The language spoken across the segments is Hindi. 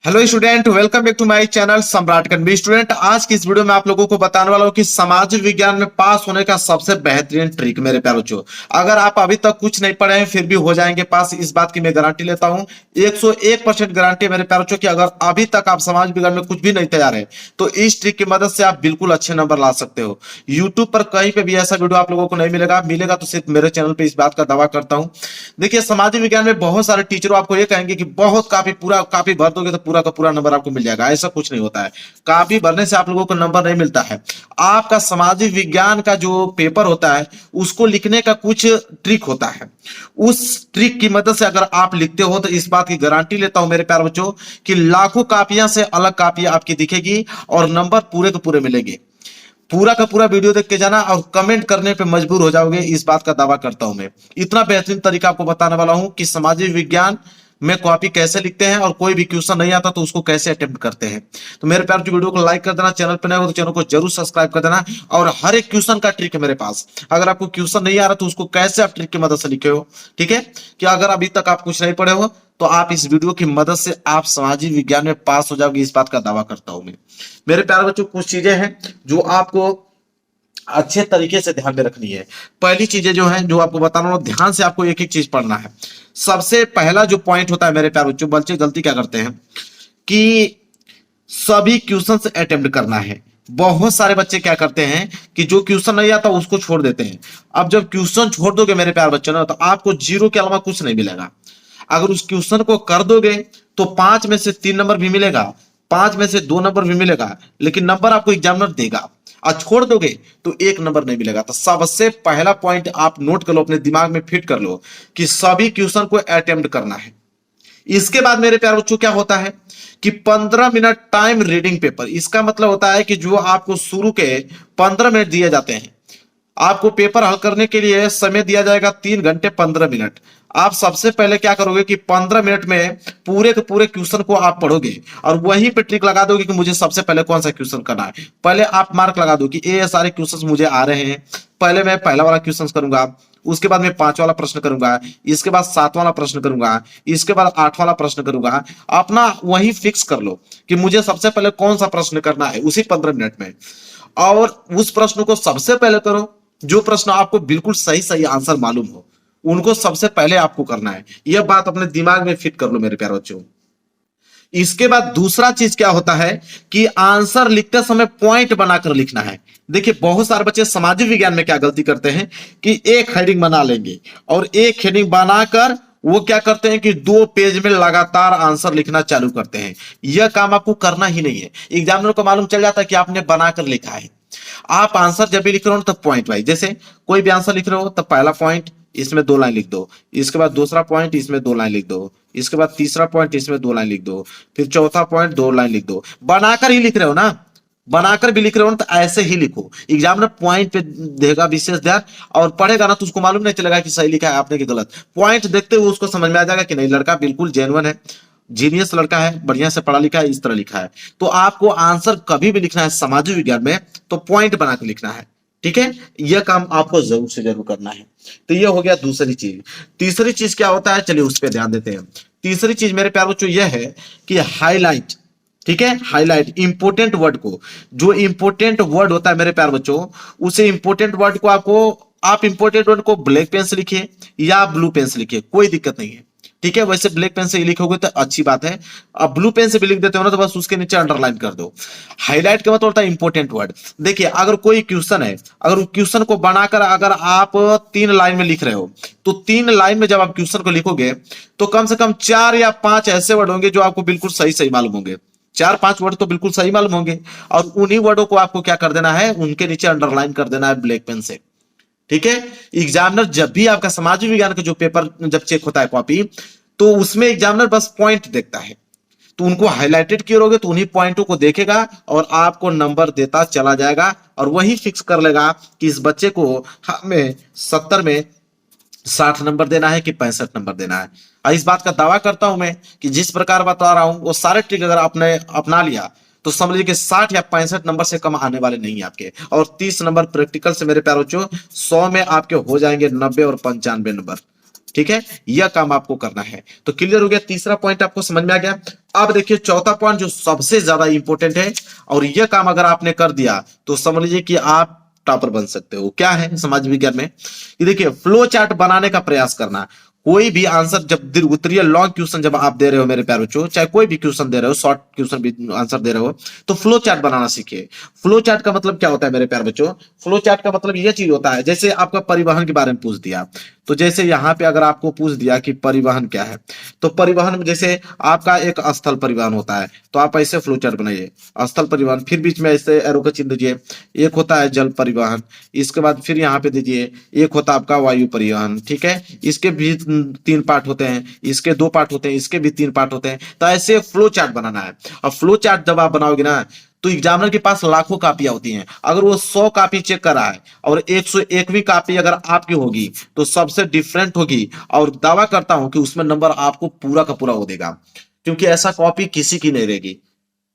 Hello student, welcome back to my channel Samrat कन्वी। स्टूडेंट, आज की इस वीडियो में आप लोगों को बताने वाला हूं कि सामाजिक विज्ञान में पास होने का सबसे बेहतरीन ट्रिक। मेरे प्यारे बच्चों, अगर आप अभी तक कुछ नहीं पढ़े हैं फिर भी हो जाएंगे पास, इस बात की मैं गारंटी लेता हूं। 101% गारंटी मेरे प्यारे बच्चों की अगर अभी तक आप समाज विज्ञान में कुछ भी नहीं तैयार है तो इस ट्रिक की मदद से आप बिल्कुल अच्छे नंबर ला सकते हो। यूट्यूब पर कहीं पे भी ऐसा वीडियो आप लोगों को नहीं मिलेगा, मिलेगा तो सिर्फ मेरे चैनल पे, इस बात का दावा करता हूं। देखिए, सामाजिक विज्ञान में बहुत सारे टीचर आपको ये कहेंगे कि बहुत काफी भर दोगे तो पूरा का पूरा नंबर आपको मिल जाएगा। ऐसा कुछ नहीं होता है। काफी भरने से आप लोगों को नंबर नहीं मिलता है। आपका सामाजिक विज्ञान का जो पेपर होता है उसको लिखने का कुछ ट्रिक होता है। उस ट्रिक की मदद से अगर आप लिखते हो तो इस बात की गारंटी लेता हूं मेरे प्यारे बच्चों कि लाखों कापियां से अलग कापी आपकी दिखेगी और नंबर पूरे के पूरे मिलेंगे। पूरा का पूरा वीडियो देख के जाना और कमेंट करने पे मजबूर हो जाओगे, इस बात का दावा करता हूं मैं। इतना बेहतरीन तरीका आपको बताने वाला हूं कि सामाजिक विज्ञान में कॉपी कैसे लिखते हैं और कोई भी क्वेश्चन नहीं आता तो उसको कैसे अटेम्प्ट करते हैं। तो मेरे प्यार, जो वीडियो को लाइक कर देना, चैनल पर नए हो तो चैनल को जरूर सब्सक्राइब कर देना। और हर एक क्वेश्चन का ट्रिक है मेरे पास। अगर आपको क्वेश्चन नहीं आ रहा तो उसको कैसे आप ट्रिक की मदद से लिखे हो, ठीक है, कि अगर अभी तक आप कुछ नहीं पढ़े हो तो आप इस वीडियो की मदद से आप सामाजिक विज्ञान में पास हो जाओगे, इस बात का दावा करता हूं मैं। मेरे प्यारे बच्चों, कुछ चीजें हैं जो आपको अच्छे तरीके से ध्यान में रखनी है। पहली चीजें जो है जो आपको बताना हूं, ध्यान से आपको एक एक चीज पढ़ना है। सबसे पहला जो पॉइंट होता है मेरे प्यारे बच्चों, बच्चे गलती क्या करते हैं कि सभी क्वेश्चन अटेम्प्ट करना है। बहुत सारे बच्चे क्या करते हैं कि जो क्वेश्चन नहीं आता उसको छोड़ देते हैं। अब जब क्वेश्चन छोड़ दोगे मेरे प्यारे बच्चों ना, तो आपको जीरो के अलावा कुछ नहीं मिलेगा। अगर उस क्वेश्चन को कर दोगे तो 5 में से 3 नंबर भी मिलेगा, 5 में से 2 नंबर भी मिलेगा, लेकिन नंबर आपको एग्जामिनर देगा। और छोड़ दोगे तो 1 नंबर नहीं मिलेगा। तो सबसे पहला पॉइंट आप नोट कर लो, अपने दिमाग में फिट कर लो कि सभी क्वेश्चन को अटेम्प्ट करना है। इसके बाद मेरे प्यारे बच्चों क्या होता है कि 15 मिनट टाइम रीडिंग पेपर। इसका मतलब होता है कि जो आपको शुरू के 15 मिनट दिए जाते हैं, आपको पेपर हल करने के लिए समय दिया जाएगा 3 घंटे 15 मिनट। आप सबसे पहले क्या करोगे कि 15 मिनट में पूरे के पूरे क्वेश्चन को आप पढ़ोगे और वहीं पे ट्रिक लगा दोगे कि मुझे सबसे पहले कौन सा क्वेश्चन करना है। पहले आप मार्क लगा दो कि ये सारे क्वेश्चन मुझे आ रहे हैं। पहले मैं पहला वाला क्वेश्चन करूंगा, उसके बाद मैं 5 वाला प्रश्न करूंगा, इसके बाद 7 वाला प्रश्न करूंगा, इसके बाद 8 वाला प्रश्न करूंगा। अपना वही फिक्स कर लो कि मुझे सबसे पहले कौन सा प्रश्न करना है उसी 15 मिनट में, और उस प्रश्न को सबसे पहले करो। जो प्रश्न आपको बिल्कुल सही सही आंसर मालूम हो उनको सबसे पहले आपको करना है। यह बात अपने दिमाग में फिट कर लो मेरे प्यारे बच्चों। इसके बाद दूसरा चीज क्या होता है कि आंसर लिखते समय पॉइंट बनाकर लिखना है। देखिए, बहुत सारे बच्चे सामाजिक विज्ञान में क्या गलती करते हैं कि एक हेडिंग बना लेंगे और एक हेडिंग बनाकर वो क्या करते हैं कि 2 पेज में लगातार आंसर लिखना चालू करते हैं। यह काम आपको करना ही नहीं है। एग्जामिनर को मालूम चल जाता है कि आपने बनाकर लिखा है। आप आंसर जब भी लिख रहे हो तब पॉइंट वाइज, जैसे कोई भी आंसर लिख रहे हो तब पहला पॉइंट इसमें 2 लाइन लिख दो, इसके बाद दूसरा पॉइंट इसमें 2 लाइन लिख दो, इसके बाद तीसरा पॉइंट इसमें 2 लाइन लिख दो, फिर चौथा पॉइंट 2 लाइन लिख दो। बनाकर ही लिख रहे हो ना, बनाकर भी लिख रहे हो ना, तो ऐसे ही लिखो। एग्जामिनर पॉइंट पे देगा विशेष ध्यान और पढ़ेगा ना तो उसको मालूम नहीं चलेगा कि सही लिखा है आपने कि गलत। पॉइंट देखते हुए उसको समझ में आ जाएगा कि नहीं, लड़का बिल्कुल जेन्युइन है, जीनियस लड़का है, बढ़िया से पढ़ा लिखा है, इस तरह लिखा है। तो आपको आंसर कभी भी लिखना है सामाजिक विज्ञान में तो पॉइंट बनाकर लिखना है, ठीक है। यह काम आपको जरूर से जरूर करना है। तो यह हो गया दूसरी चीज। तीसरी चीज क्या होता है, चलिए उस पर ध्यान देते हैं। तीसरी चीज मेरे प्यारे बच्चों यह है कि हाईलाइट, ठीक है, हाईलाइट इंपोर्टेंट वर्ड को। जो इंपोर्टेंट वर्ड होता है मेरे प्यारे बच्चों, उसे इंपोर्टेंट वर्ड को आप इंपोर्टेंट वर्ड को ब्लैक पेन से लिखिए या ब्लू पेन से लिखिए, कोई दिक्कत नहीं है, ठीक है। वैसे ब्लैक पेन से ही लिखोगे तो अच्छी बात है। अब ब्लू पेन से भी लिख देते हो ना तो बस उसके नीचे अंडरलाइन कर दो। हाईलाइट का मतलब होता है इंपोर्टेंट वर्ड। देखिए, अगर कोई क्वेश्चन है, अगर उस क्वेश्चन को बनाकर अगर आप 3 लाइन में लिख रहे हो तो 3 लाइन में जब आप क्वेश्चन को लिखोगे तो कम से कम 4 या 5 ऐसे वर्ड होंगे जो आपको बिल्कुल सही सही मालूम होंगे। 4-5 वर्ड तो बिल्कुल सही मालूम होंगे और उन्हीं वर्डों को आपको क्या कर देना है, उनके नीचे अंडरलाइन कर देना है ब्लैक पेन से, ठीक है। एग्जामिनर जब भी आपका सामाजिक विज्ञान का जो पेपर जब चेक होता है कॉपी, तो उसमें एग्जामिनर बस पॉइंट देखता है। तो उनको हाईलाइटेड किए रहोगे तो उन्हीं पॉइंटों को देखेगा और आपको नंबर देता चला जाएगा और वही फिक्स कर लेगा कि इस बच्चे को हमें 70 में 60 नंबर देना है कि 65 नंबर देना है। और इस बात का दावा करता हूं मैं कि जिस प्रकार बता रहा हूं वो सारे ट्रिक अगर आपने अपना लिया तो समझ लीजिए कि 60 या 65 नंबर से कम आने वाले नहीं आपके। और 30 नंबर प्रैक्टिकल से मेरे प्यारे बच्चों 100 में आपके हो जाएंगे 90 और 95 नंबर। ठीक है, यह काम आपको करना है। तो क्लियर हो गया, तीसरा पॉइंट आपको समझ में आ गया। अब देखिए चौथा पॉइंट जो सबसे ज्यादा इंपॉर्टेंट है, और यह काम अगर आपने कर दिया तो समझ लीजिए कि आप टॉपर बन सकते हो। क्या है समाज विज्ञान में, ये देखिए फ्लो चार्ट बनाने का प्रयास करना। कोई भी आंसर जब दीर्घ उत्तरीय लॉन्ग क्वेश्चन जब आप दे रहे हो मेरे प्यारे बच्चों, चाहे कोई भी क्वेश्चन दे रहे हो, शॉर्ट क्वेश्चन भी आंसर दे रहे हो, तो फ्लो चार्ट बनाना सीखिए। फ्लो चार्ट का मतलब क्या होता है मेरे प्यारे बच्चों, फ्लो चार्ट का मतलब यह चीज होता है, जैसे आपका परिवहन के बारे में पूछ दिया, तो जैसे यहाँ पे अगर आपको पूछ दिया कि परिवहन क्या है, तो परिवहन में जैसे आपका एक स्थल परिवहन होता है, तो आप ऐसे फ्लो चार्ट बनाइए, स्थल परिवहन, फिर बीच में ऐसे एरो का चिन्ह दीजिए। एक होता है जल परिवहन, इसके बाद फिर यहाँ पे दीजिए, एक होता है आपका वायु परिवहन, ठीक है, इसके भी 3 पार्ट होते हैं, इसके 2 पार्ट होते हैं, इसके भी 3 पार्ट होते हैं। तो ऐसे फ्लो चार्ट बनाना है। अब फ्लो चार्ट जब आप बनाओगे ना, तो एग्जामिनर के पास लाखों कापियां होती हैं, अगर वो 100 कापी चेक कर रहा है और 101वीं कापी अगर आपकी होगी तो सबसे डिफरेंट होगी, और दावा करता हूं कि उसमें नंबर आपको पूरा का पूरा वो देगा, क्योंकि ऐसा कॉपी किसी की नहीं रहेगी।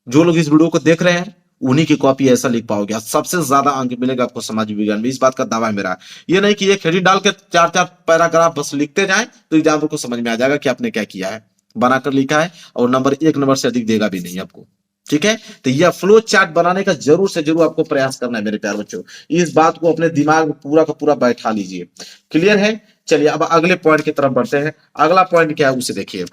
जो लोग इस वीडियो को देख रहे हैं उन्हीं की कॉपी ऐसा लिख पाओगे, सबसे ज्यादा अंक मिलेगा आपको समाज विज्ञान में, इस बात का दावा है मेरा। ये नहीं कि एक हेडिंग डाल के 4-4 पैराग्राफ बस लिखते जाएं तो एग्जामिनर को समझ में आ जाएगा कि आपने क्या किया है, बनाकर लिखा है, और नंबर 1 नंबर से अधिक देगा भी नहीं आपको। ठीक है, तो यह फ्लो चार्ट बनाने का जरूर से जरूर आपको प्रयास करना है मेरे प्यारे बच्चों, इस बात को अपने दिमाग में पूरा का पूरा बैठा लीजिए। क्लियर है, चलिए अब अगले पॉइंट की तरफ बढ़ते हैं। अगला पॉइंट क्या है उसे देखिए।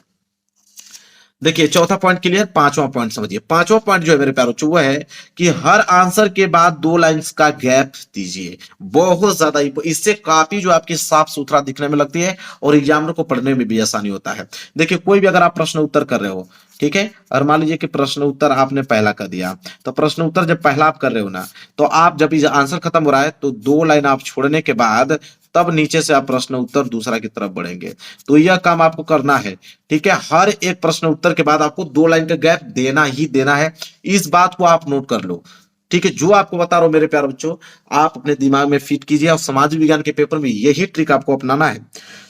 देखिए चौथा पॉइंट क्लियर, पांचवा पॉइंट समझिए। पांचवा पॉइंट जो है मेरे प्यारे बच्चों वो है कि हर आंसर के बाद 2 लाइंस का गैप दीजिए। बहुत ज्यादा इससे काफी जो आपकी साफ सुथरा दिखने में लगती है और एग्जामिनर को पढ़ने में भी आसानी होता है। देखिए कोई भी अगर आप प्रश्न उत्तर कर रहे हो, ठीक है, और मान लीजिए कि प्रश्न उत्तर आपने पहला कर दिया, तो प्रश्न उत्तर जब पहला आप कर रहे हो ना, तो आप जब इस आंसर खत्म हो रहा है तो 2 लाइन आप छोड़ने के बाद तब नीचे से आप प्रश्न उत्तर दूसरा की तरफ बढ़ेंगे। तो यह काम आपको करना है, ठीक है, हर एक प्रश्न उत्तर के बाद आपको 2 लाइन का गैप देना ही देना है। इस बात को आप नोट कर लो, ठीक है, जो आपको बता रहा हूं मेरे प्यारे बच्चों, आप अपने दिमाग में फिट कीजिए, और समाज विज्ञान के पेपर में यही ट्रिक आपको अपनाना है,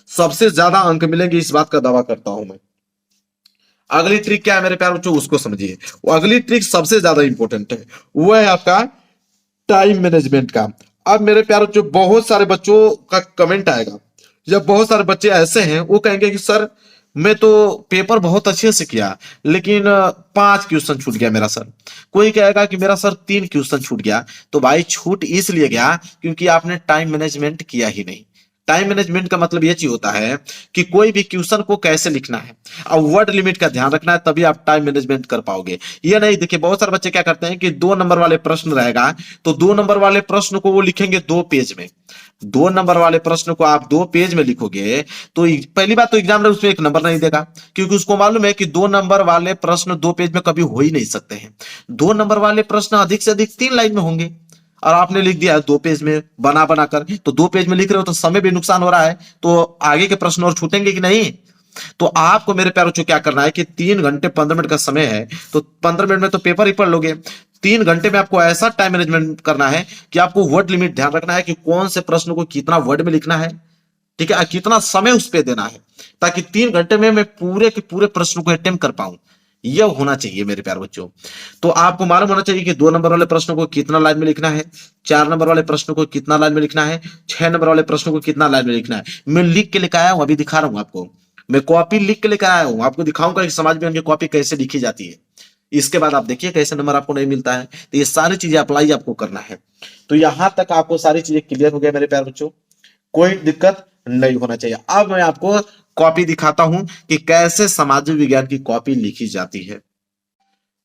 सबसे ज्यादा अंक मिलेंगे, इस बात का दावा करता हूं मैं। अगली ट्रिक क्या है मेरे प्यारे बच्चों, उसको समझिए। वो अगली ट्रिक सबसे ज्यादा इंपॉर्टेंट है, वो है आपका टाइम मैनेजमेंट का। अब मेरे प्यारे बच्चों बहुत सारे बच्चों का कमेंट आएगा, जब बहुत सारे बच्चे ऐसे हैं वो कहेंगे कि सर मैं तो पेपर बहुत अच्छे से किया लेकिन 5 क्वेश्चन छूट गया मेरा सर। कोई कहेगा कि मेरा सर 3 क्वेश्चन छूट गया। तो भाई छूट इसलिए गया क्योंकि आपने टाइम मैनेजमेंट किया ही नहीं। टाइम मैनेजमेंट का मतलब यह चीज होता है कि कोई भी क्वेश्चन को कैसे लिखना है और वर्ड लिमिट का ध्यान रखना है, तभी आप टाइम मैनेजमेंट कर पाओगे। ये नहीं, देखिए बहुत सारे बच्चे क्या करते हैं कि 2 नंबर वाले प्रश्न रहेगा तो 2 नंबर वाले प्रश्न को वो लिखेंगे 2 पेज में। 2 नंबर वाले प्रश्न को आप 2 पेज में लिखोगे तो पहली बात तो एग्जामिनर उसमें 1 नंबर नहीं देगा, क्योंकि उसको मालूम है कि 2 नंबर वाले प्रश्न 2 पेज में कभी हो ही नहीं सकते हैं। 2 नंबर वाले प्रश्न अधिक से अधिक 3 लाइन में होंगे, और आपने लिख दिया 2 पेज में बना बनाकर, तो 2 पेज में लिख रहे हो तो समय भी नुकसान हो रहा है, तो आगे के प्रश्न और छूटेंगे कि नहीं। तो आपको मेरे प्यारों को क्या करना है कि 3 घंटे 15 मिनट का समय है, तो 15 मिनट में तो पेपर ही पढ़ लोगे। 3 घंटे में आपको ऐसा टाइम मैनेजमेंट करना है कि आपको वर्ड लिमिट ध्यान रखना है कि कौन से प्रश्न को कितना वर्ड में लिखना है, ठीक है, कितना समय उस पर देना है, ताकि 3 घंटे में मैं पूरे के पूरे प्रश्न को अटेम्प्ट कर पाऊं। यह होना चाहिए मेरे प्यारे बच्चों। तो आपको मालूम होना चाहिए कि 2 नंबर वाले प्रश्नों को कितना लाइन में लिखना है, 4 नंबर वाले प्रश्नों को कितना लाइन में लिखना है, 6 नंबर वाले प्रश्नों को कितना लाइन में लिखना है। मैं लिख के लेकर आया हूं, अभी दिखा रहा हूं आपको, मैं कॉपी लिख के लेकर आया हूं, आपको दिखाऊंगा कि समाज में उनकी कॉपी कैसे लिखी जाती है। इसके बाद आप देखिए कैसे नंबर आपको नहीं मिलता है। तो ये सारी चीजें अप्लाई आपको करना है। तो यहां तक आपको सारी चीजें क्लियर हो गया मेरे प्यारे बच्चों, कोई दिक्कत नहीं होना चाहिए। अब मैं आपको कॉपी दिखाता हूं कि कैसे सामाजिक विज्ञान की कॉपी लिखी जाती है।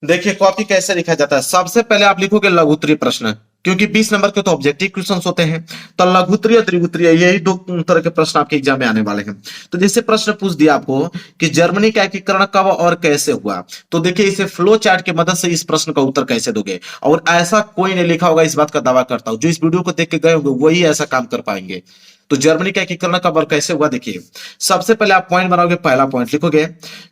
देखिए कॉपी कैसे लिखा जाता है। सबसे पहले आप लिखोगे लघुत्तरीय प्रश्न, क्योंकि 20 नंबर के तो ऑब्जेक्टिव क्वेश्चंस होते हैं, तो लघुत्तरीय त्रिगुत्तरीय यही 2 तरह के प्रश्न आपके एग्जाम में आने वाले हैं। तो जैसे प्रश्न पूछ दिया आपको कि जर्मनी का एकीकरण कब और कैसे हुआ, तो देखिए इसे फ्लो चार्ट की मदद से इस प्रश्न का उत्तर कैसे दोगे। और ऐसा कोई नहीं लिखा होगा, इस बात का दावा करता हूं, जो इस वीडियो को देख के गए होंगे वही ऐसा काम कर पाएंगे। तो जर्मनी का एकीकरण कब और कैसे हुआ, देखिए सबसे पहले आप पॉइंट बनाओगे, पहला पॉइंट लिखोगे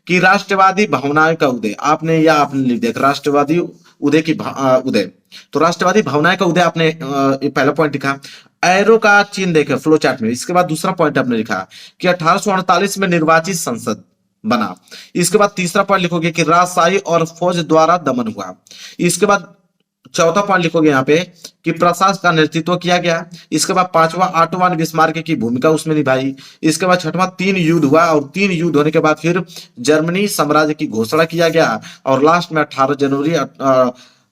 कि राष्ट्रवादी भावनाएं का उदय। आपने लिख दिया राष्ट्रवादी उदय की उदय, तो राष्ट्रवादी भावनाएं का उदय आपने पहला पॉइंट लिखा। एरो का चिन्ह देखे फ्लो चार्ट में। इसके बाद दूसरा पॉइंट आपने लिखा कि 1848 में निर्वाचित संसद बना। इसके बाद तीसरा पॉइंट लिखोगे कि राजशाही और फौज द्वारा दमन हुआ। इसके बाद चौथा पॉइंट लिखोगे यहाँ पे कि प्रशासन का नेतृत्व किया गया। इसके बाद पांचवा ऑटोमान बिस्मार्क की भूमिका उसमें निभाई। इसके बाद छठवां तीन युद्ध हुआ और तीन युद्ध होने के बाद फिर जर्मनी साम्राज्य की घोषणा किया गया और लास्ट में 18 जनवरी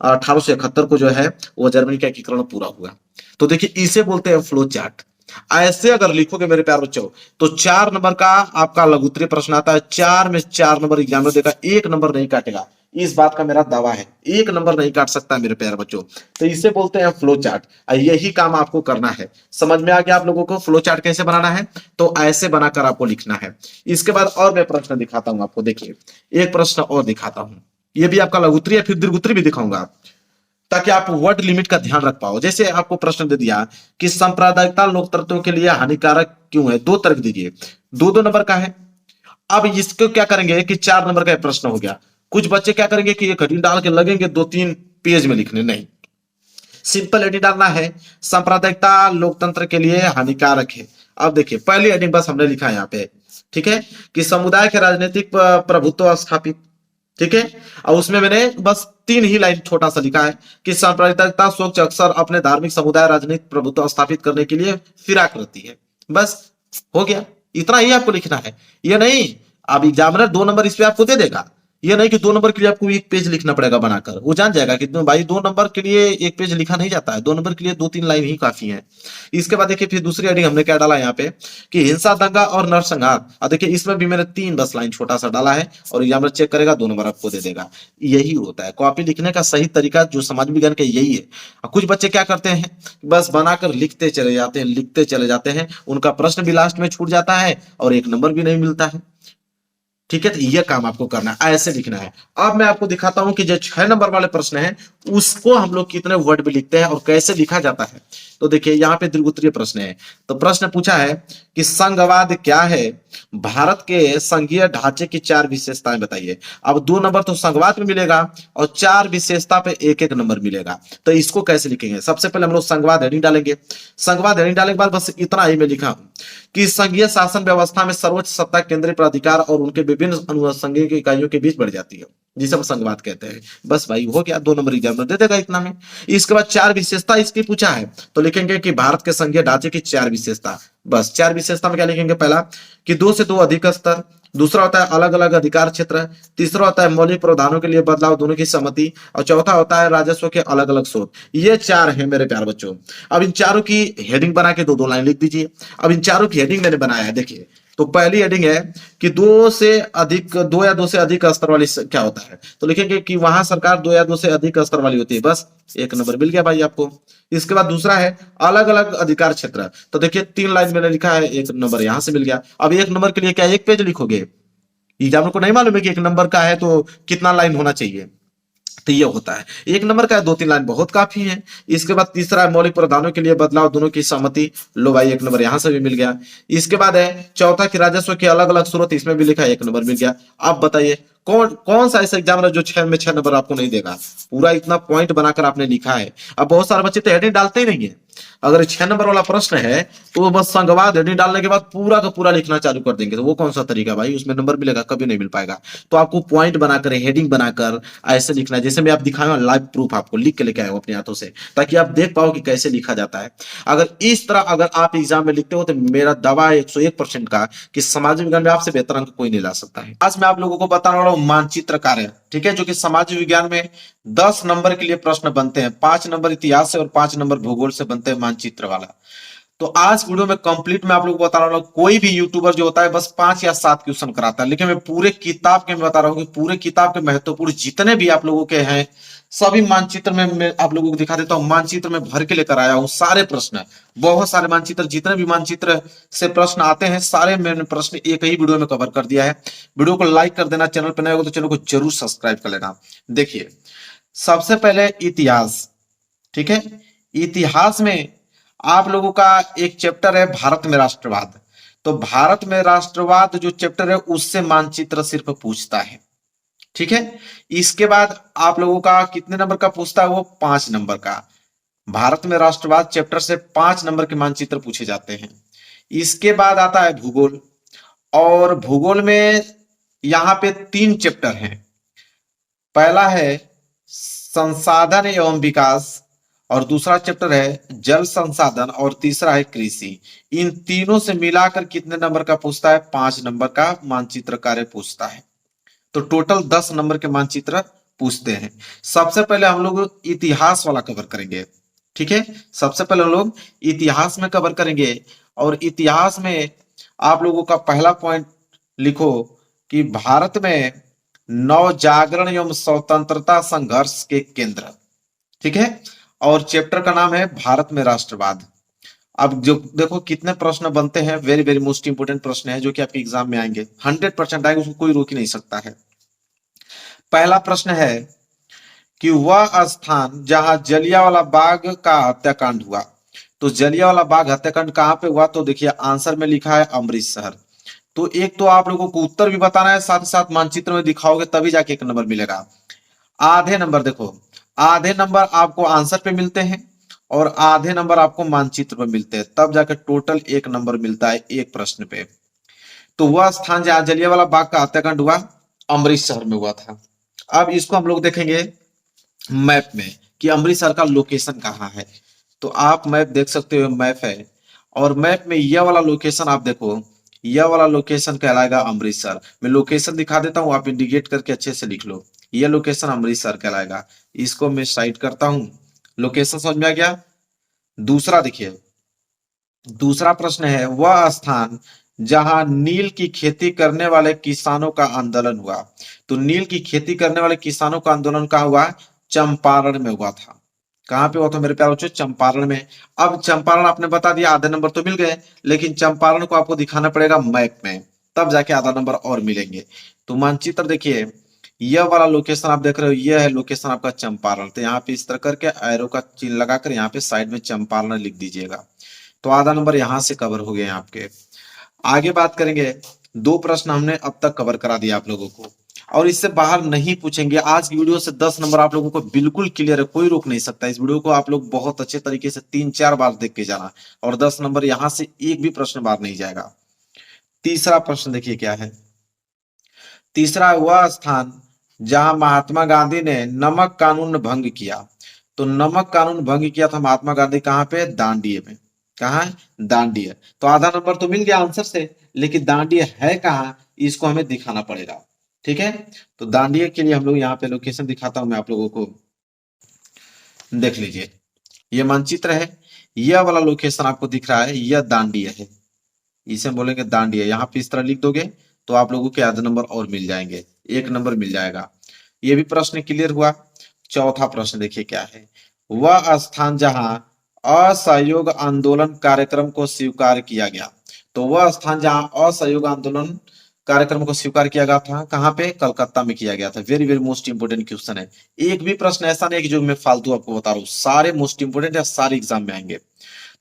1871 को जो है वो जर्मनी का एकीकरण पूरा हुआ। तो देखिए इसे बोलते हैं फ्लो चार्ट। ऐसे अगर लिखोगे मेरे प्यारे बच्चों तो 4 नंबर का आपका लघु उत्तरीय प्रश्न आता है। 4 में 4 नंबर एग्जाम में देगा, 1 नंबर नहीं काटेगा। इस बात का मेरा दावा है, 1 नंबर नहीं काट सकता मेरे प्यारे बच्चों। तो इसे बोलते हैं फ्लो चार्ट। यही काम आपको करना है। समझ में आ गया आप लोगों को फ्लो चार्ट कैसे बनाना है? तो ऐसे बनाकर आपको लिखना है। इसके बाद और मैं प्रश्न दिखाता हूं आपको। देखिए एक प्रश्न और दिखाता हूं, ये भी आपका लघु उत्तरीय फिर दीर्घ उत्तरीय भी दिखाऊंगा ताकि आप वर्ड लिमिट का ध्यान रख पाओ। जैसे आपको प्रश्न दे दिया कि सांप्रदायिकता लोकतंत्रों के लिए हानिकारक क्यों है, 2 तर्क दीजिए। 2-2 नंबर का है। अब इसको क्या करेंगे कि 4 नंबर का प्रश्न हो गया। कुछ बच्चे क्या करेंगे कि एक हेडिंग डाल के लगेंगे 2-3 पेज में लिखने, नहीं, सिंपल हेडिंग डालना है, सांप्रदायिकता लोकतंत्र के लिए हानिकारक है। अब देखिए पहली हेडिंग बस हमने लिखा है यहाँ पे, ठीक है, कि समुदाय के राजनीतिक प्रभुत्व स्थापित, ठीक है। और उसमें मैंने बस 3 ही लाइन छोटा सा लिखा है कि सांप्रदायिकता सोच अक्सर अपने धार्मिक समुदाय राजनीतिक प्रभुत्व स्थापित करने के लिए फिराक रहती है। बस हो गया, इतना ही आपको लिखना है। ये नहीं अब एग्जामिनर 2 नंबर इस पे आपको दे देगा, ये नहीं कि 2 नंबर के लिए आपको 1 पेज लिखना पड़ेगा बनाकर। वो जान जाएगा कि भाई 2 नंबर के लिए 1 पेज लिखा नहीं जाता है, 2 नंबर के लिए 2-3 लाइन ही काफी है। इसके बाद देखिए फिर दूसरी हेडिंग हमने क्या डाला यहाँ पे कि हिंसा दंगा और नरसंहार। अब देखिए इसमें भी मैंने 3 बस लाइन छोटा सा डाला है और एग्जामिनर चेक करेगा 2 नंबर आपको दे देगा। यही होता है कॉपी लिखने का सही तरीका जो समाज विज्ञान का यही है। कुछ बच्चे क्या करते हैं बस बनाकर लिखते चले जाते हैं, लिखते चले जाते हैं, उनका प्रश्न भी लास्ट में छूट जाता है और 1 नंबर भी नहीं मिलता है। ठीक है, तो यह काम आपको करना है, ऐसे लिखना है। अब मैं आपको दिखाता हूं कि जो 6 नंबर वाले प्रश्न हैं उसको हम लोग कितने वर्ड में लिखते हैं और कैसे लिखा जाता है। तो देखिए यहाँ पे दीर्घ उत्तरीय प्रश्न है। तो प्रश्न पूछा है कि संघवाद क्या है, भारत के संघीय ढांचे की 4 विशेषताएं बताइए। अब 2 नंबर तो संघवाद में मिलेगा और 4 विशेषता पे 1-1 नंबर मिलेगा। तो इसको कैसे लिखेंगे? सबसे पहले हम लोग संघवाद हेडिंग डालेंगे। संघवाद हेडिंग डालने के बाद बस इतना ही मैं लिखा हूं कि संघीय शासन व्यवस्था में सर्वोच्च सत्ता केंद्रीय पर अधिकार और उनके विभिन्न अनुसंघीय इकाइयों के बीच बढ़ जाती है, जिसे हम संघवाद कहते हैं। बस भाई हो गया, 2 नंबर एग्जाम में दे देगा इतना में। इसके बाद 4 विशेषता इसकी पूछा है तो लिखेंगे कि भारत के संघीय ढांचे की 4 विशेषता। बस 4 विशेषता में क्या लिखेंगे? पहला कि 2 से 2 अधिक स्तर, दूसरा होता है अलग अलग अधिकार क्षेत्र, तीसरा होता है मौलिक प्रावधानों के लिए बदलाव दोनों की सहमति, और चौथा होता है राजस्व के अलग अलग स्रोत। ये 4 है मेरे प्यारे बच्चों। अब इन चारों की हेडिंग बना के 2-2 लाइन लिख दीजिए। अब इन चारों की हेडिंग मैंने बनाया है, देखिए। तो पहली हेडिंग है कि 2 या 2 से अधिक स्तर वाली क्या होता है, तो लिखेंगे कि वहां सरकार 2 या 2 से अधिक स्तर वाली होती है। बस 1 नंबर मिल गया भाई आपको। इसके बाद दूसरा है अलग अलग अधिकार क्षेत्र। तो देखिए 3 लाइन मैंने लिखा है, 1 नंबर यहां से मिल गया। अब 1 नंबर के लिए क्या 1 पेज लिखोगे? एग्जाम को नहीं मालूम है कि 1 नंबर का है तो कितना लाइन होना चाहिए? तो ये होता है 1 नंबर का 2-3 लाइन बहुत काफी है। इसके बाद तीसरा है मौलिक प्रावधानों के लिए बदलाव दोनों की सहमति। लो भाई 1 नंबर यहां से भी मिल गया। इसके बाद है चौथा की राजस्व के अलग अलग स्रोत, इसमें भी लिखा है, 1 नंबर मिल गया। आप बताइए कौन कौन सा ऐसा एग्जाम है जो 6 में 6 नंबर आपको नहीं देगा? पूरा इतना पॉइंट बनाकर आपने लिखा है। अब बहुत सारे बच्चे तो हेडिंग डालते ही नहीं है। अगर 6 नंबर वाला प्रश्न है तो वो बस संघवाद हेडिंग डालने के बाद पूरा का पूरा लिखना चालू कर देंगे, तो वो कौन सा तरीका भाई? उसमें नंबर मिलेगा? कभी नहीं मिल पाएगा। तो आपको पॉइंट बनाकर हेडिंग बनाकर ऐसे लिखना है, जैसे मैं आप दिखाऊंगा लाइव प्रूफ आपको लिख के लेके आया हूं अपने हाथों से, ताकि आप देख पाओ कि कैसे लिखा जाता है। अगर इस तरह अगर आप एग्जाम में लिखते हो तो मेरा दावा है 101% का कि समाज विज्ञान में आपसे बेहतर अंक कोई नहीं ला सकता है। आज मैं आप लोगों को बताने वाला हूं मानचित्र कार्य, ठीक है, जो कि समाज विज्ञान में 10 नंबर के लिए प्रश्न बनते हैं। 5 नंबर इतिहास से और 5 नंबर भूगोल से बनते हैं मानचित्र वाला। तो आज वीडियो में कंप्लीट मैं आप लोगों को बता रहा हूँ, कोई भी यूट्यूबर जो होता है बस 5 या 7 क्वेश्चन कराता है, लेकिन मैं पूरे किताब के मैं बता रहा हूँ कि पूरे किताब के महत्वपूर्ण जितने भी आप लोगों के हैं सभी मानचित्र में मैं आप लोगों को दिखा देता हूँ। मानचित्र में भर के लेकर आया हूँ सारे प्रश्न, बहुत सारे मानचित्र, जितने भी मानचित्र से प्रश्न आते हैं सारे मैंने प्रश्न एक ही वीडियो में कवर कर दिया है। वीडियो को लाइक कर देना, चैनल पर नए हो तो चैनल को जरूर सब्सक्राइब कर लेना। देखिए सबसे पहले इतिहास, ठीक है, इतिहास में आप लोगों का एक चैप्टर है भारत में राष्ट्रवाद। तो भारत में राष्ट्रवाद जो चैप्टर है उससे मानचित्र सिर्फ पूछता है, ठीक है। इसके बाद आप लोगों का कितने नंबर का पूछता है? वो 5 नंबर का। भारत में राष्ट्रवाद चैप्टर से 5 नंबर के मानचित्र पूछे जाते हैं। इसके बाद आता है भूगोल, और भूगोल में यहाँ पे 3 चैप्टर हैं। पहला है संसाधन एवं विकास, और दूसरा चैप्टर है जल संसाधन, और तीसरा है कृषि। इन तीनों से मिलाकर कितने नंबर का पूछता है? 5 नंबर का मानचित्र कार्य पूछता है। तो टोटल 10 नंबर के मानचित्र पूछते हैं। सबसे पहले हम लोग इतिहास वाला कवर करेंगे, ठीक है। सबसे पहले हम लोग इतिहास में कवर करेंगे, और इतिहास में आप लोगों का पहला पॉइंट लिखो कि भारत में नव जागरण एवं स्वतंत्रता संघर्ष के केंद्र, ठीक है। और चैप्टर का नाम है भारत में राष्ट्रवाद। अब जो देखो कितने प्रश्न बनते हैं, वेरी वेरी मोस्ट इंपोर्टेंट प्रश्न है जो कि आपके एग्जाम में आएंगे, 100% आएंगे, उसको कोई रोक ही नहीं सकता है। पहला प्रश्न है कि वह स्थान जहां जलियांवाला बाग का हत्याकांड हुआ। तो जलियांवाला बाग हत्याकांड कहां पे हुआ? तो देखिए आंसर में लिखा है अमृतसर। तो एक तो आप लोगों को उत्तर भी बताना है, साथ ही साथ मानचित्र में दिखाओगे तभी जाके 1 नंबर मिलेगा। आधे नंबर देखो, आधे नंबर आपको आंसर पे मिलते हैं और आधे नंबर आपको मानचित्र पे मिलते हैं, तब जाकर टोटल 1 नंबर मिलता है एक प्रश्न पे। तो वह स्थान जहां जलियांवाला बाग का हत्याकांड हुआ, अमृतसर में हुआ था। अब इसको हम लोग देखेंगे मैप में कि अमृतसर का लोकेशन कहाँ है। तो आप मैप देख सकते हो, मैप है, और मैप में यह वाला लोकेशन आप देखो, यह वाला लोकेशन कहलाएगा अमृतसर। मैं लोकेशन दिखा देता हूं, आप इंडिकेट करके अच्छे से लिख लो। यह लोकेशन अमृतसर कहलाएगा। इसको मैं साइड करता हूं। लोकेशन समझ में आ गया। दूसरा देखिए, दूसरा प्रश्न है वह स्थान जहां नील की खेती करने वाले किसानों का आंदोलन हुआ। तो नील की खेती करने वाले किसानों का आंदोलन कहाँ हुआ? चंपारण में हुआ था। कहां पे हुआ था मेरे प्यारे बच्चों? चंपारण में। अब चंपारण आपने बता दिया, आधे नंबर तो मिल गए, लेकिन चंपारण को आपको दिखाना पड़ेगा मैप में, तब जाके आधा नंबर और मिलेंगे। तो मानचित्र देखिए, यह वाला लोकेशन आप देख रहे हो, यह है लोकेशन आपका चंपारण। तो यहाँ पे इस तरह करके एरो का चिन्ह लगाकर यहाँ पे साइड में चंपारण लिख दीजिएगा। तो आधा नंबर यहां से कवर हो गए आपके। आगे बात करेंगे, 2 प्रश्न हमने अब तक कवर करा दिया आप लोगों को, और इससे बाहर नहीं पूछेंगे। आज की वीडियो से 10 नंबर आप लोगों को बिल्कुल क्लियर है, कोई रोक नहीं सकता। इस वीडियो को आप लोग बहुत अच्छे तरीके से 3-4 बार देख के जाना, और 10 नंबर यहां से एक भी प्रश्न बाहर नहीं जाएगा। तीसरा प्रश्न देखिए क्या है। तीसरा, वह स्थान जहां महात्मा गांधी ने नमक कानून भंग किया। तो नमक कानून भंग किया था महात्मा गांधी कहां पे? दांडिये में। कहा है? दांडिया। तो आधा नंबर तो मिल गया आंसर से, लेकिन दांडिया है कहां, इसको हमें दिखाना पड़ेगा, ठीक है। तो दांडिया के लिए हम लोग यहाँ पे लोकेशन दिखाता हूं मैं आप लोगों को, देख लीजिए। ये मानचित्र है, यह वाला लोकेशन आपको दिख रहा है, यह दांडिया है, इसे हम बोलेंगे दांडिया। यहाँ पे इस तरह लिख दोगे तो आप लोगों के आधे नंबर और मिल जाएंगे, 1 नंबर मिल जाएगा। ये भी प्रश्न क्लियर हुआ। चौथा प्रश्न देखिए क्या है। वह स्थान जहां असहयोग आंदोलन कार्यक्रम को स्वीकार किया गया। तो वह स्थान जहां असहयोग आंदोलन कार्यक्रम को स्वीकार किया गया था, कहां पे? कलकत्ता में किया गया था। Very very most important question है। एक भी प्रश्न ऐसा नहीं है कि जो मैं फालतू आपको बता रहा हूँ, सारे मोस्ट इंपोर्टेंट है, सारे एग्जाम में आएंगे।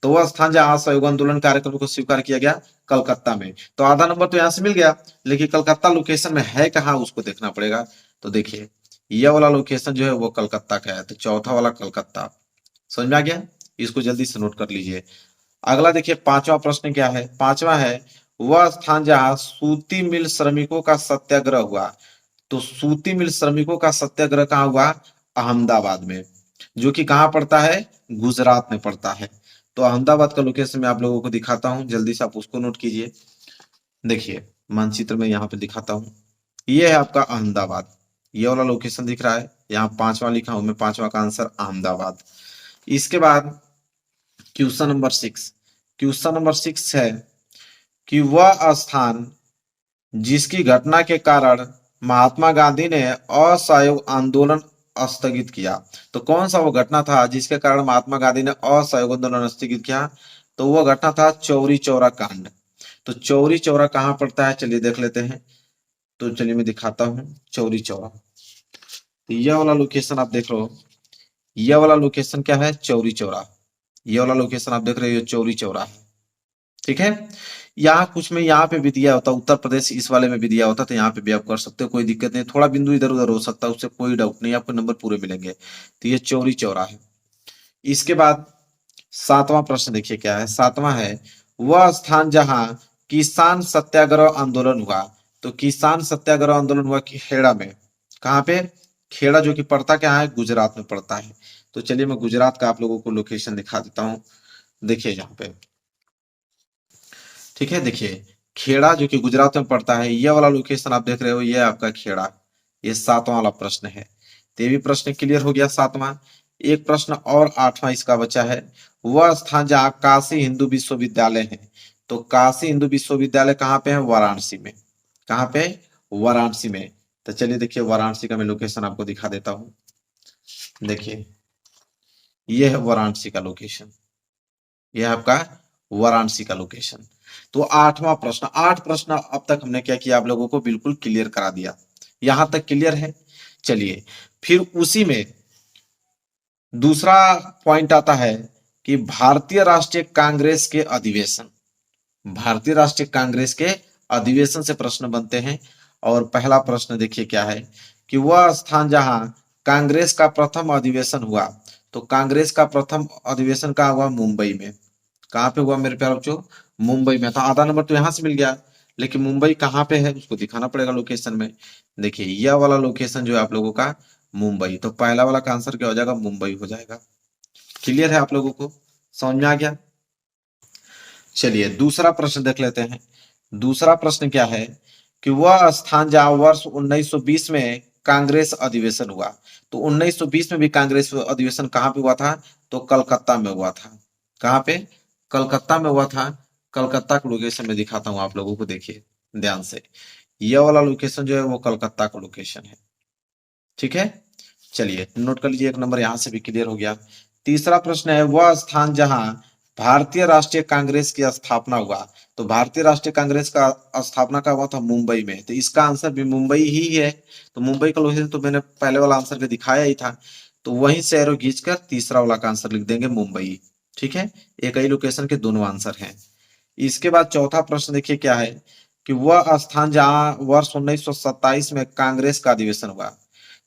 तो वह स्थान जहां असहयोग आंदोलन कार्यक्रम को स्वीकार किया गया, कलकत्ता में। तो आधा नंबर तो यहां से मिल गया, लेकिन कलकत्ता लोकेशन में है कहां उसको देखना पड़ेगा। तो देखिए यह वाला लोकेशन जो है वो कलकत्ता का है, तो चौथा वाला कलकत्ता। समझ में आ गया? इसको जल्दी से नोट कर लीजिए। अगला देखिए, पांचवा प्रश्न क्या है। पांचवा है वह स्थान जहां सूती मिल श्रमिकों का सत्याग्रह हुआ। तो सूती मिल श्रमिकों का सत्याग्रह कहाँ हुआ? अहमदाबाद में, जो कि कहाँ पड़ता है? गुजरात में पड़ता है। तो अहमदाबाद का लोकेशन मैं आप लोगों को दिखाता हूं, जल्दी से आप उसको नोट कीजिए। देखिए मानचित्र में यहाँ पे दिखाता हूँ, ये है आपका अहमदाबाद। ये वाला लोकेशन दिख रहा है, यहाँ 5वां लिखा हूं मैं, 5वां का आंसर अहमदाबाद। इसके बाद क्वेश्चन नंबर 6, क्वेश्चन नंबर 6 है कि वह स्थान जिसकी घटना के कारण महात्मा गांधी ने असहयोग आंदोलन स्थगित किया। तो कौन सा वो घटना था जिसके कारण महात्मा गांधी ने असहयोग आंदोलन स्थगित किया? तो वो घटना था चौरी चौरा कांड। तो चौरी चौरा कहाँ पड़ता है, चलिए देख लेते हैं। तो चलिए मैं दिखाता हूँ चौरी चौरा। तो यह वाला लोकेशन आप देख लो, यह वाला लोकेशन क्या है? चौरी चौरा। ये वाला लोकेशन आप देख रहे हो, चौरी चौरा है, ठीक है। यहाँ कुछ में यहाँ पे भी दिया होता, उत्तर प्रदेश इस वाले में भी दिया होता, तो यहाँ पे भी आप कर सकते हो, कोई दिक्कत नहीं। थोड़ा बिंदु इधर उधर हो सकता है, उससे कोई डाउट नहीं, आपको नंबर पूरे मिलेंगे। तो ये चौरी चौरा है। इसके बाद 7वां प्रश्न देखिए क्या है। 7वां है वह स्थान जहां किसान सत्याग्रह आंदोलन हुआ। तो किसान सत्याग्रह आंदोलन हुआ कि खेड़ा में, कहाँ पे? खेड़ा जो कि पड़ता क्या है, गुजरात में पड़ता है। तो चलिए मैं गुजरात का आप लोगों को लोकेशन दिखा देता हूँ। देखिए यहाँ पे, ठीक है, देखिए खेड़ा जो कि गुजरात में पड़ता है, ये वाला लोकेशन आप देख रहे हो, ये आपका खेड़ा। ये 7वां वाला प्रश्न है। तो ये भी प्रश्न क्लियर हो गया 7वां। एक प्रश्न और 8वां इसका बचा है। वह स्थान जहाँ काशी हिंदू विश्वविद्यालय है, तो काशी हिंदू विश्वविद्यालय कहाँ पे है, वाराणसी में। कहाँ पे, वाराणसी में। तो चलिए देखिए वाराणसी का मैं लोकेशन आपको दिखा देता हूँ। देखिए ये है वाराणसी का लोकेशन, ये है आपका वाराणसी का लोकेशन। तो 8वां प्रश्न, 8 प्रश्न अब तक हमने क्या किया, आप लोगों को बिल्कुल क्लियर करा दिया। यहां तक क्लियर है। चलिए फिर उसी में दूसरा पॉइंट आता है कि भारतीय राष्ट्रीय कांग्रेस के अधिवेशन, भारतीय राष्ट्रीय कांग्रेस के अधिवेशन से प्रश्न बनते हैं। और पहला प्रश्न देखिए क्या है कि वह स्थान जहां कांग्रेस का प्रथम अधिवेशन हुआ, तो कांग्रेस का प्रथम अधिवेशन कहाँ हुआ, मुंबई में। कहाँ पे हुआ मेरे प्यारे बच्चों, मुंबई में। तो आधा नंबर तो यहाँ से मिल गया, लेकिन मुंबई कहाँ पे है उसको दिखाना पड़ेगा लोकेशन में। देखिए यह वाला लोकेशन जो है आप लोगों का मुंबई, तो पहला वाला का आंसर क्या हो जाएगा, मुंबई हो जाएगा। क्लियर है आप लोगों को, समझ में आ गया। चलिए दूसरा प्रश्न देख लेते हैं। दूसरा प्रश्न क्या है कि वह स्थान जहां वर्ष 1920 में कांग्रेस अधिवेशन हुआ, तो 1920 में भी कांग्रेस अधिवेशन कहाँ पे हुआ था, तो कलकत्ता में हुआ था। कहाँ पे, कलकत्ता में हुआ था। कलकत्ता का लोकेशन में दिखाता हूँ आप लोगों को, देखिए ध्यान से। यह वाला लोकेशन जो है वो कलकत्ता का लोकेशन है। ठीक है, चलिए नोट कर लीजिए, एक नंबर यहां से भी क्लियर हो गया। तीसरा प्रश्न है वह स्थान जहां भारतीय राष्ट्रीय कांग्रेस की स्थापना हुआ, तो भारतीय राष्ट्रीय कांग्रेस का स्थापना का हुआ था मुंबई में, तो इसका आंसर भी मुंबई ही है। तो मुंबई का लोकेशन तो मैंने पहले वाला आंसर के दिखाया ही था, तो वहीं से एरो खींचकर तीसरा वाला का आंसर लिख देंगे मुंबई। ठीक है, एक ही लोकेशन के दोनों आंसर हैं। इसके बाद चौथा प्रश्न देखिए क्या है कि वह स्थान जहां वर्ष 1927 में कांग्रेस का अधिवेशन हुआ,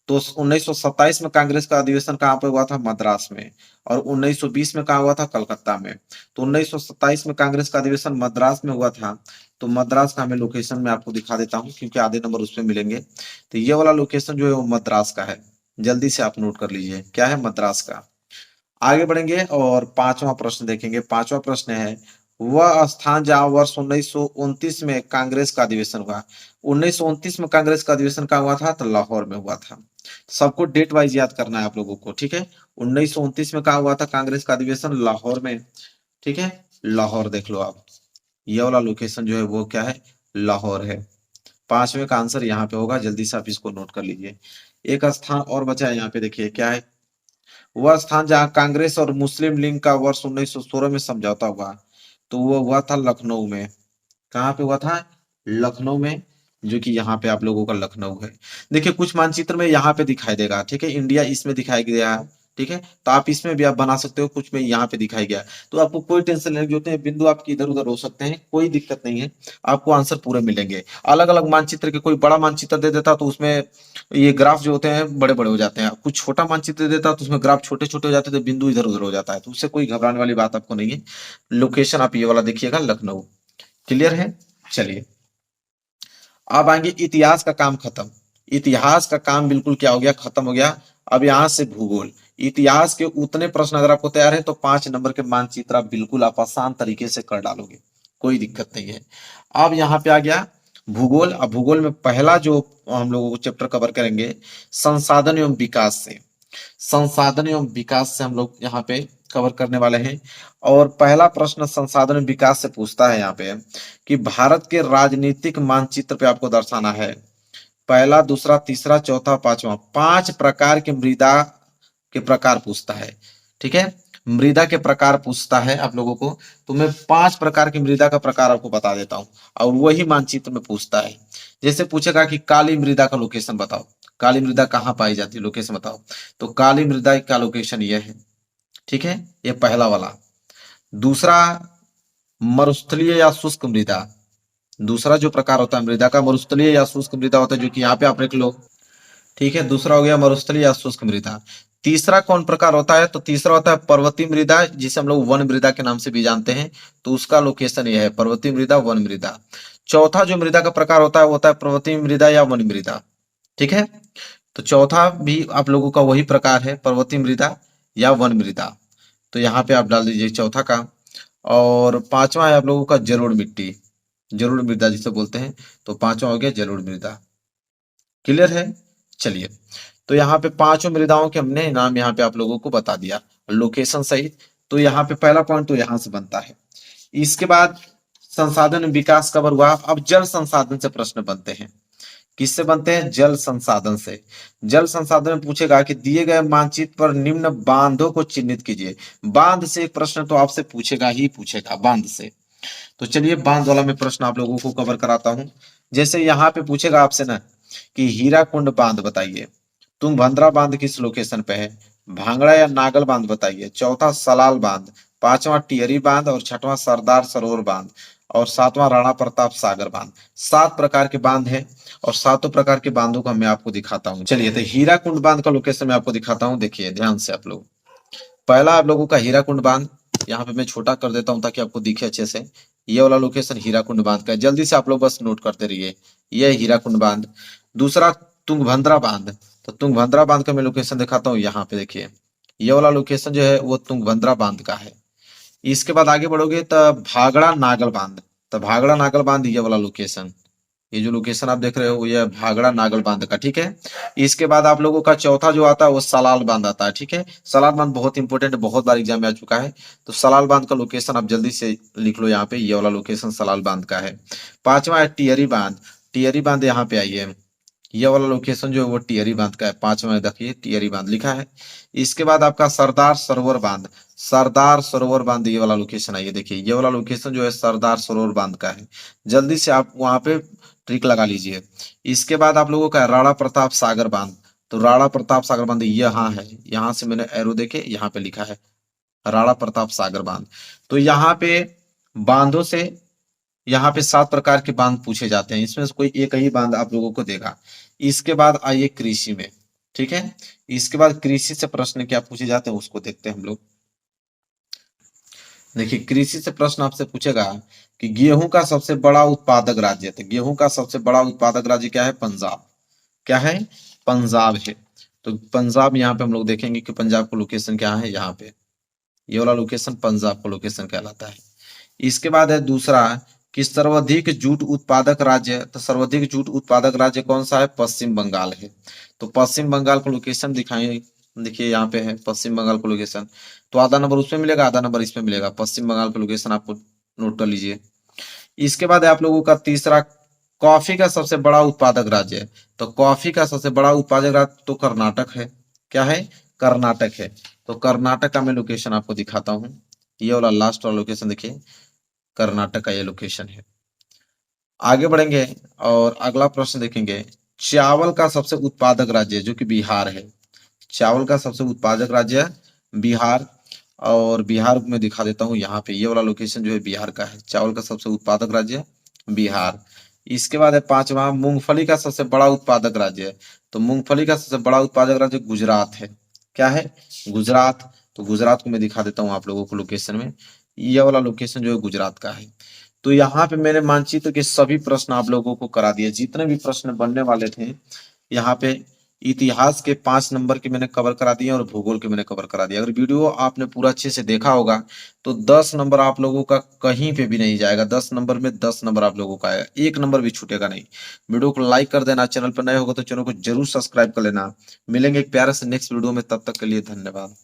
तो 1927 में कांग्रेस का अधिवेशन कहाँ पे हुआ था, मद्रास में। और 1920 में कहाँ हुआ था, कलकत्ता में। तो 1927 में कांग्रेस का अधिवेशन मद्रास में हुआ था, तो मद्रास का हमें लोकेशन में आपको दिखा देता हूँ, क्योंकि आधे नंबर उसमें मिलेंगे। तो ये वाला लोकेशन जो है वो मद्रास का है। जल्दी से आप नोट कर लीजिए क्या है, मद्रास का। आगे बढ़ेंगे और 5वां प्रश्न देखेंगे। 5वां प्रश्न है वह स्थान जहां वर्ष 1929 में कांग्रेस का अधिवेशन हुआ। 1929 में कांग्रेस का अधिवेशन कहाँ हुआ था, तो लाहौर में हुआ था। सबको डेट वाइज याद करना है आप लोगों को, ठीक है। 1929 में कहाँ हुआ था कांग्रेस का अधिवेशन, लाहौर में। ठीक है, लाहौर देख लो आप, ये वाला लोकेशन जो है वो क्या है, लाहौर है। 5वें का आंसर यहाँ पे होगा, जल्दी से आप इसको नोट कर लीजिए। एक स्थान और बचा है यहाँ पे, देखिए क्या है। वह स्थान जहां कांग्रेस और मुस्लिम लीग का वर्ष 1916 में समझौता हुआ, तो वो हुआ था लखनऊ में। कहाँ पे हुआ था, लखनऊ में, जो कि यहाँ पे आप लोगों का लखनऊ है। देखिए कुछ मानचित्र में यहाँ पे दिखाई देगा, ठीक है, इंडिया इसमें दिखाई गया है। ठीक है, तो आप इसमें भी आप बना सकते हो, कुछ में यहाँ पे दिखाई गया है। तो आपको कोई टेंशन नहीं, जो होते हैं बिंदु आपके इधर उधर हो सकते हैं, कोई दिक्कत नहीं है। आपको आंसर पूरे मिलेंगे। अलग अलग मानचित्र के कोई बड़ा मानचित्र दे देता तो उसमें ये ग्राफ जो होते हैं बड़े बड़े हो जाते हैं, कुछ छोटा मानचित्र दे देता तो उसमें ग्राफ छोटे छोटे हो जाते हैं, तो बिंदु इधर उधर हो जाता है, तो उससे कोई घबराने वाली बात आपको नहीं है। लोकेशन आप ये वाला देखिएगा, लखनऊ। क्लियर है। चलिए अब आएंगे इतिहास का काम खत्म। इतिहास का काम बिल्कुल क्या हो गया, खत्म हो गया। अब यहां से भूगोल। इतिहास के उतने प्रश्न अगर आपको तैयार है तो 5 नंबर के मानचित्र आप बिल्कुल आप आसान तरीके से कर डालोगे, कोई दिक्कत नहीं है। अब यहाँ पे आ गया भूगोल। अब भूगोल में पहला जो हम लोगों को चैप्टर कवर करेंगे, संसाधन एवं विकास से। संसाधन एवं विकास से हम लोग यहाँ पे कवर करने वाले हैं। और पहला प्रश्न संसाधन एवं विकास से पूछता है यहाँ पे कि भारत के राजनीतिक मानचित्र पे आपको दर्शाना है। पहला, दूसरा, तीसरा, चौथा, पांचवा, 5 प्रकार की मृदा के प्रकार पूछता है। ठीक है, मृदा के प्रकार पूछता है आप लोगों को। तो मैं 5 प्रकार की मृदा का प्रकार आपको बता देता हूँ, और वही मानचित्र में पूछता है। जैसे पूछेगा कि काली मृदा का लोकेशन बताओ, काली मृदा कहाँ पाई जाती है, लोकेशन बताओ। तो काली मृदा का लोकेशन यह है। ठीक है, ये पहला वाला। दूसरा, मरुस्थलीय या शुष्क मृदा। दूसरा जो प्रकार होता है मृदा का, मरुस्थलीय या शुष्क मृदा होता है, जो कि यहाँ पे आप लिख लो। ठीक है, दूसरा हो गया मरुस्थलीय या शुष्क मृदा। तीसरा कौन प्रकार होता है, तो तीसरा होता है पर्वतीय मृदा, जिसे हम लोग वन मृदा के नाम से भी जानते हैं। तो उसका लोकेशन यह है, पर्वतीय मृदा, वन मृदा। चौथा जो मृदा का प्रकार होता है वो होता है पर्वतीय मृदा या वन मृदा। ठीक है, तो चौथा भी आप लोगों का वही प्रकार है, पर्वतीय मृदा या वन मृदा। तो यहाँ पे आप डाल दीजिए चौथा का। और पांचवा है आप लोगों का जलोढ़ मिट्टी, जलोढ़ मृदा जिसे बोलते हैं। तो पांचवा हो गया जलोढ़ मृदा। क्लियर है? चलिए, तो यहाँ पे पांचों मृदाओं के हमने नाम यहाँ पे आप लोगों को बता दिया लोकेशन सहित। तो यहाँ पे पहला पॉइंट तो यहाँ से बनता है। इसके बाद संसाधन विकास कवर हुआ। अब जल संसाधन से प्रश्न बनते हैं। किससे बनते हैं? जल संसाधन से। जल संसाधन में पूछेगा कि दिए गए मानचित्र पर निम्न बांधों को चिन्हित कीजिए। बांध से एक प्रश्न तो आपसे पूछेगा ही पूछेगा, बांध से। तो चलिए बांध वाला मैं प्रश्न आप लोगों को कवर कराता हूं। जैसे यहाँ पे पूछेगा आपसे ना कि हीराकुंड बांध बताइए, तुंगभद्रा बांध किस लोकेशन पे है, भांगड़ा या नागल बांध बताइए, चौथा सलाल बांध, पांचवा टिहरी बांध और छठवां सरदार सरोवर बांध और सातवां राणा प्रताप सागर बांध। 7 प्रकार के बांध है और सातों प्रकार के बांधों को मैं आपको दिखाता हूँ। चलिए, तो हीराकुंड बांध का लोकेशन मैं आपको दिखाता हूँ। देखिए ध्यान से आप लोग। पहला आप लोगों का हीराकुंड बांध, यहाँ पे मैं छोटा कर देता हूँ ताकि आपको दिखे अच्छे से। ये वाला लोकेशन हीराकुंड बांध का है, जल्दी से आप लोग बस नोट करते रहिए। ये हीराकुंड बांध। दूसरा तुंगभद्रा बांध, तो तुंगभद्रा बांध का मैं लोकेशन दिखाता हूँ। यहाँ पे देखिए, ये वाला लोकेशन जो है वो तुंगभद्रा बांध का है। इसके बाद आगे बढ़ोगे तो भागड़ा नागल बांध, तो भागड़ा नागल बांध ये वाला लोकेशन, ये जो लोकेशन आप देख रहे हो ये भागड़ा नागल बांध का, ठीक है। इसके बाद आप लोगों का चौथा जो आता है वो सलाल बांध आता है, ठीक है। सलाल बांध बहुत इंपॉर्टेंट, बहुत बार एग्जाम में आ चुका है। तो सलाल बांध का लोकेशन आप जल्दी से लिख लो, यहाँ पे ये वाला लोकेशन सलाल बांध का है। पांचवा है टिहरी बांध, टिहरी बांध यहाँ पे आइए, ये वाला लोकेशन जो है वो टिहरी बांध का है। पांचवा में देखिए टिहरी बांध लिखा है। इसके बाद आपका सरदार सरोवर बांध, सरदार सरोवर बांध ये वाला लोकेशन है। ये देखिए ये वाला लोकेशन जो है सरदार सरोवर बांध का है। जल्दी से आप वहां पे ट्रिक लगा लीजिए। इसके बाद आप लोगों का राणा प्रताप सागर बांध, तो राणा प्रताप सागर बांध यहाँ है, यहाँ से मैंने एरो देके यहाँ पे लिखा है राणा प्रताप सागर बांध। तो यहाँ पे बांधों से यहाँ पे 7 प्रकार के बांध पूछे जाते हैं, इसमें से कोई एक ही बांध आप लोगों को देगा। इसके बाद आइए कृषि में, ठीक है। इसके बाद कृषि से प्रश्न क्या पूछे जाते हैं उसको देखते हैं हम लोग। देखिए कृषि से प्रश्न आपसे पूछेगा कि गेहूं का सबसे बड़ा उत्पादक राज्य, तो गेहूं का सबसे बड़ा उत्पादक राज्य क्या है? पंजाब। क्या है? पंजाब है। तो पंजाब यहाँ पे हम लोग देखेंगे कि पंजाब का लोकेशन क्या है, यहाँ पे ये वाला लोकेशन पंजाब का लोकेशन कहलाता है। इसके बाद है दूसरा कि सर्वाधिक जूट उत्पादक राज्य, तो सर्वाधिक जूट उत्पादक राज्य कौन सा है? पश्चिम बंगाल है। तो पश्चिम बंगाल का लोकेशन दिखाएं, देखिए यहाँ पे है पश्चिम बंगाल का लोकेशन। तो आधा नंबर उसमें मिलेगा, आधा नंबर इसमें मिलेगा। पश्चिम बंगाल का लोकेशन आपको नोट कर लीजिए। इसके बाद है आप लोगों का तीसरा, कॉफी का सबसे बड़ा उत्पादक राज्य है। तो कॉफी का सबसे बड़ा उत्पादक राज्य तो कर्नाटक है। क्या है? कर्नाटक है। तो कर्नाटक का मैं लोकेशन आपको दिखाता हूँ। ये वाला लास्ट वाला लोकेशन देखिए, कर्नाटक का ये लोकेशन है। आगे बढ़ेंगे और अगला प्रश्न देखेंगे। चावल का सबसे उत्पादक राज्य जो कि बिहार है। चावल का सबसे उत्पादक राज्य है बिहार। और बिहार में दिखा देता हूँ, यहाँ पे ये वाला लोकेशन जो है बिहार का है। चावल का सबसे उत्पादक राज्य बिहार। इसके बाद है पांचवा, मूंगफली का सबसे बड़ा उत्पादक राज्य है। तो मूंगफली का सबसे बड़ा उत्पादक राज्य गुजरात है। क्या है? गुजरात। तो गुजरात को मैं दिखा देता हूँ आप लोगों को लोकेशन में। ये वाला लोकेशन जो है गुजरात का है। तो यहाँ पे मैंने मानचित्र के सभी प्रश्न आप लोगों को करा दिए, जितने भी प्रश्न बनने वाले थे। यहाँ पे इतिहास के 5 नंबर के मैंने कवर करा दिए और भूगोल के मैंने कवर करा दिया। अगर वीडियो आपने पूरा अच्छे से देखा होगा तो 10 नंबर आप लोगों का कहीं पे भी नहीं जाएगा। 10 नंबर में 10 नंबर आप लोगों का आएगा, 1 नंबर भी छूटेगा नहीं। वीडियो को लाइक कर देना, चैनल पर नए होगा तो चैनल को जरूर सब्सक्राइब कर लेना। मिलेंगे एक प्यारे से नेक्स्ट वीडियो में, तब तक के लिए धन्यवाद।